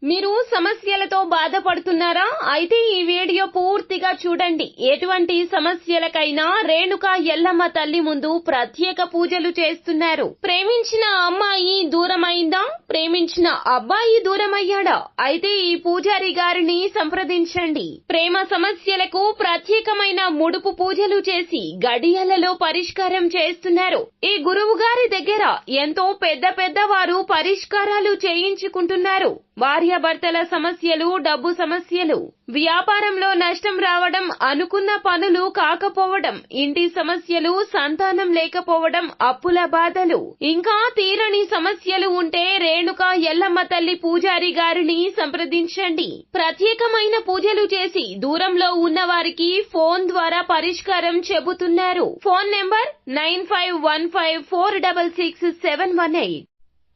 మీరు సమస్యలతో బాధపడుతున్నారా? అయితే ఈ వీడియో పూర్తిగా చూడండి. ఎటువంటి సమస్యలకైనా రేణుక ఎల్లమ్మ తల్లి ముందు ప్రత్యేక పూజలు చేస్తున్నారు. ప్రేమించిన అమ్మాయి దూరమైందా? ప్రేమించిన అబ్బాయి దూరమయ్యాడా? అయితే ఈ పూజారి గారిని సంప్రదించండి. ప్రేమ సమస్యలకు ప్రత్యేకమైన ముడుపు పూజలు చేసి గడియలలో పరిష్కారం చేస్తున్నారు. ఈ గురువు గారి దగ్గర ఎంతో పెద్ద వారు పరిష్కారాలు చేయించుకుంటున్నారు. భార్యాభర్తల సమస్యలు, డబ్బు సమస్యలు, వ్యాపారంలో నష్టం రావడం, అనుకున్న పనులు కాకపోవడం, ఇంటి సమస్యలు, సంతానం లేకపోవడం, అప్పుల బాధలు, ఇంకా తీరని సమస్యలు ఉంటే రేణుక ఎల్లమ్మ తల్లి పూజారి గారిని సంప్రదించండి. ప్రత్యేకమైన పూజలు చేసి దూరంలో ఉన్న వారికి ఫోన్ ద్వారా పరిష్కారం చెబుతున్నారు. Phone number 9515466718.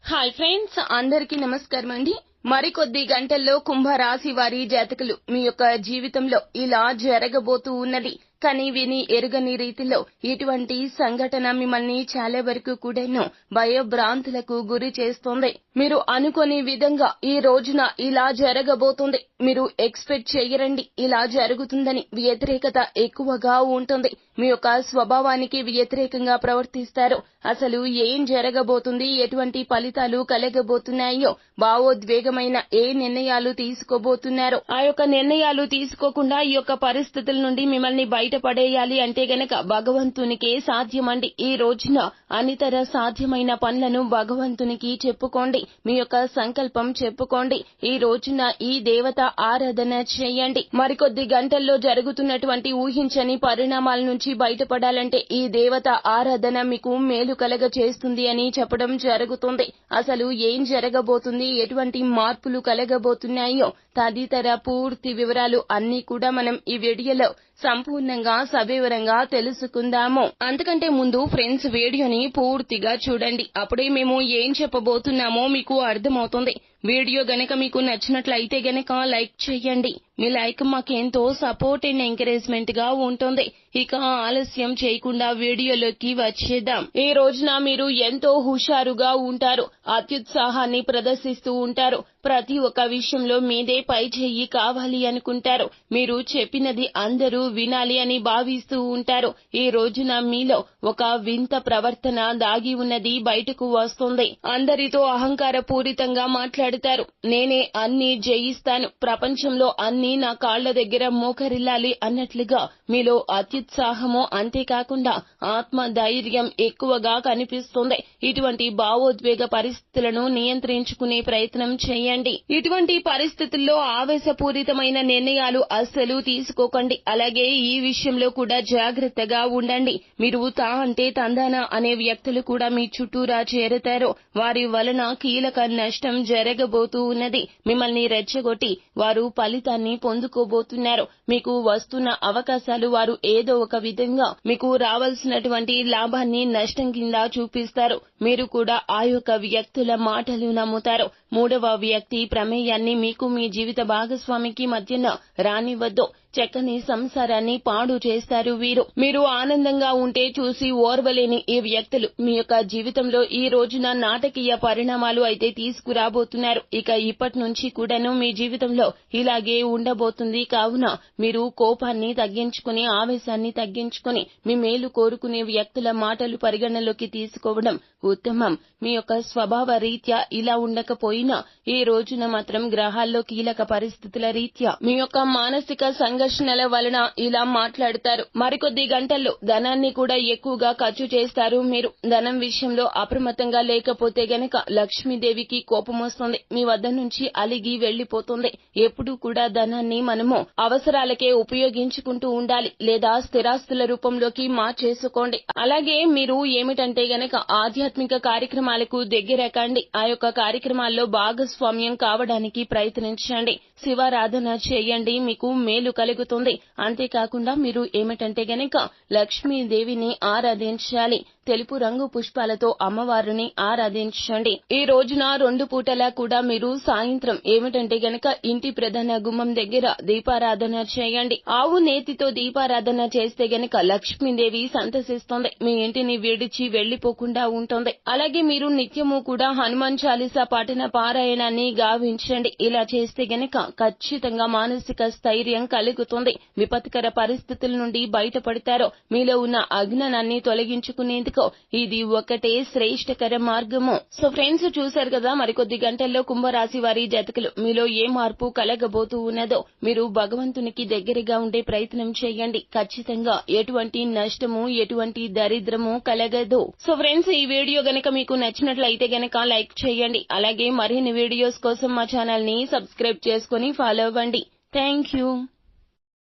హాయ్ ఫ్రెండ్స్, అందరికీ నమస్కారం అండి. మరికొద్ది గంటల్లో కుంభరాశి వారి జాతకులు మీ యొక్క జీవితంలో ఇలా జరగబోతూ ఉన్నది. కానీ విని ఎరుగని రీతిలో ఇటువంటి సంఘటన మిమ్మల్ని చాలా వరకు కూడాను భయభ్రాంతులకు గురి చేస్తోంది. మీరు అనుకోని విధంగా ఈ రోజున ఇలా జరగబోతుంది. మీరు ఎక్స్పెక్ట్ చేయరండి ఇలా జరుగుతుందని. వ్యతిరేకత ఎక్కువగా ఉంటుంది. మీ యొక్క స్వభావానికి వ్యతిరేకంగా ప్రవర్తిస్తారు. అసలు ఏం జరగబోతుంది, ఎటువంటి ఫలితాలు కలగబోతున్నాయో, భావోద్వేగమైన ఏ నిర్ణయాలు తీసుకోబోతున్నారో, ఆ యొక్క నిర్ణయాలు తీసుకోకుండా ఈ యొక్క పరిస్థితుల నుండి మిమ్మల్ని బయటపడేయాలి అంటే గనక భగవంతునికే సాధ్యమండి. ఈ రోజున అనితర సాధ్యమైన పనులను భగవంతునికి చెప్పుకోండి. మీ యొక్క సంకల్పం చెప్పుకోండి. ఈ రోజున ఈ దేవత ఆరాధన చేయండి. మరికొద్ది గంటల్లో జరుగుతున్నటువంటి ఊహించని పరిణామాల నుంచి బయటపడాలంటే ఈ దేవత ఆరాధన మీకు మేలు కలగ చేస్తుంది అని చెప్పడం జరుగుతుంది. అసలు ఏం జరగబోతుంది, ఎటువంటి మార్పులు కలగబోతున్నాయో తదితర పూర్తి వివరాలు అన్ని కూడా మనం ఈ వీడియోలో సంపూర్ణంగా సవివరంగా తెలుసుకుందాము. అంతకంటే ముందు ఫ్రెండ్స్, వీడియోని పూర్తిగా చూడండి. అప్పుడే మేము ఏం చెప్పబోతున్నామో మీకు అర్థమవుతుంది. వీడియో గనక మీకు నచ్చినట్లయితే గనక లైక్ చేయండి. మీ లైక్ మాకెంతో సపోర్ట్ అండ్ ఎంకరేజ్మెంట్ గా ఉంటుంది. ఇక ఆలస్యం చేయకుండా వీడియోలోకి వచ్చేద్దాం. ఈ రోజున మీరు ఎంతో హుషారుగా ఉంటారు. అత్యుత్సాహాన్ని ప్రదర్శిస్తూ ఉంటారు. ప్రతి ఒక్క విషయంలో మీదే పై చెయ్యి కావాలి అనుకుంటారు. మీరు చెప్పినది అందరూ వినాలి అని భావిస్తూ ఉంటారు. ఈ రోజున మీలో ఒక వింత ప్రవర్తన దాగి ఉన్నది బయటకు వస్తుంది. అందరితో అహంకార పూరితంగా మాట్లాడుతారు. నేనే అన్ని జయిస్తాను, ప్రపంచంలో అన్ని నా కాళ్ల దగ్గర మోకరిల్లాలి అన్నట్లుగా మీలో అత్యుత్సాహము, అంతేకాకుండా ఆత్మ ధైర్యం ఎక్కువగా కనిపిస్తుంది. ఇటువంటి భావోద్వేగ పరిస్థితులను నియంత్రించుకునే ప్రయత్నం చేయండి. ఇటువంటి పరిస్థితుల్లో ఆవేశపూరితమైన నిర్ణయాలు అస్సలు తీసుకోకండి. అలాగే ఈ విషయంలో కూడా జాగ్రత్తగా ఉండండి. మీరు తా అంటే తందానా అనే వ్యక్తులు కూడా మీ చుట్టూరా చేరుతారు. వారి వలన కీలక నష్టం జరగబోతూ ఉన్నది. మిమ్మల్ని రెచ్చగొట్టి వారు ఫలితాన్ని పొందుకోబోతున్నారు. మీకు వస్తున్న అవకాశాలు వారు ఏదో ఒక విధంగా మీకు రావాల్సినటువంటి లాభాన్ని నష్టం కింద చూపిస్తారు. మీరు కూడా ఆ యొక్క వ్యక్తుల మాటలు నమ్ముతారు. మూడవ వ్యక్తి ప్రమేయాన్ని మీకు మీ జీవిత భాగస్వామికి మధ్యన రానివ్వద్దు. చక్కని సంసారాన్ని పాడు చేస్తారు వీరు. మీరు ఆనందంగా ఉంటే చూసి ఓర్వలేని ఈ వ్యక్తులు మీ యొక్క జీవితంలో ఈ రోజున నాటకీయ పరిణామాలు అయితే తీసుకురాబోతున్నారు. ఇక ఇప్పటి నుంచి కూడాను మీ జీవితంలో ఇలాగే ఉండబోతుంది. కావున మీరు కోపాన్ని తగ్గించుకుని, ఆవేశాన్ని తగ్గించుకుని మీ మేలు కోరుకునే వ్యక్తుల మాటలు పరిగణలోకి తీసుకోవడం ఉత్తమం. మీ యొక్క స్వభావ రీత్యా ఇలా ఉండకపోయినా ఈ రోజున మాత్రం గ్రహాల్లో కీలక పరిస్థితుల రీత్యా మీ యొక్క మానసిక సంఘర్షణల వలన ఇలా మాట్లాడుతారు. మరికొద్ది గంటల్లో ధనాన్ని కూడా ఎక్కువగా ఖర్చు చేస్తారు. మీరు ధనం విషయంలో అప్రమత్తంగా లేకపోతే గనక లక్ష్మీదేవికి కోపం వస్తుంది. మీ వద్ద నుంచి అలిగి వెళ్లిపోతుంది. ఎప్పుడూ కూడా ధనాన్ని మనము అవసరాలకే ఉపయోగించుకుంటూ ఉండాలి, లేదా స్థిరాస్తుల రూపంలోకి మార్చేసుకోండి. అలాగే మీరు ఏమిటంటే గనక ఆధ్యాత్మిక కార్యక్రమాలకు దగ్గర కండి. ఆ యొక్క కార్యక్రమాల్లో భాగస్వామ్యం కావడానికి ప్రయత్నించండి. శివారాధన చేయండి, మీకు మేలు కలుగుతుంది. అంతేకాకుండా మీరు ఏమిటంటే గనక లక్ష్మీదేవిని ఆరాధించాలి. తెలుపు రంగు పుష్పాలతో అమ్మవారిని ఆరాధించండి. ఈ రోజున 2 పూటలా కూడా మీరు సాయంత్రం ఏమిటంటే గనక ఇంటి ప్రధాన గుమ్మం దగ్గర దీపారాధన చేయండి. ఆవు నేతితో దీపారాధన చేస్తే గనక లక్ష్మీదేవి సంతసిస్తుంది, మీ ఇంటిని విడిచి వెళ్లిపోకుండా ఉంటుంది. అలాగే మీరు నిత్యము కూడా హనుమాన్ చాలీసా పాఠన పారాయణాన్ని గావించండి. ఇలా చేస్తే గనక ఖచ్చితంగా మానసిక స్థైర్యం కలుగుతుంది, విపత్కర పరిస్థితుల నుండి బయటపడతారు. మీలో ఉన్న అజ్ఞానాన్ని తొలగించుకునేందుకు ఇది ఒకటే శ్రేష్టకర మార్గము. సో ఫ్రెండ్స్, చూశారు కదా, మరికొద్ది గంటల్లో కుంభరాశి వారి జాతకులు మీలో ఏ మార్పు కలగబోతూ ఉన్నదో. మీరు భగవంతునికి దగ్గరగా ఉండే ప్రయత్నం చేయండి. ఖచ్చితంగా ఎటువంటి నష్టము, ఎటువంటి దరిద్రము కలగదు. సో ఫ్రెండ్స్, ఈ వీడియో గనక మీకు నచ్చినట్లయితే గనక లైక్ చేయండి. అలాగే మరిన్ని వీడియోస్ కోసం మా ఛానల్ ని సబ్స్క్రైబ్ చేసుకుని ఫాలో అవ్వండి. Thank you.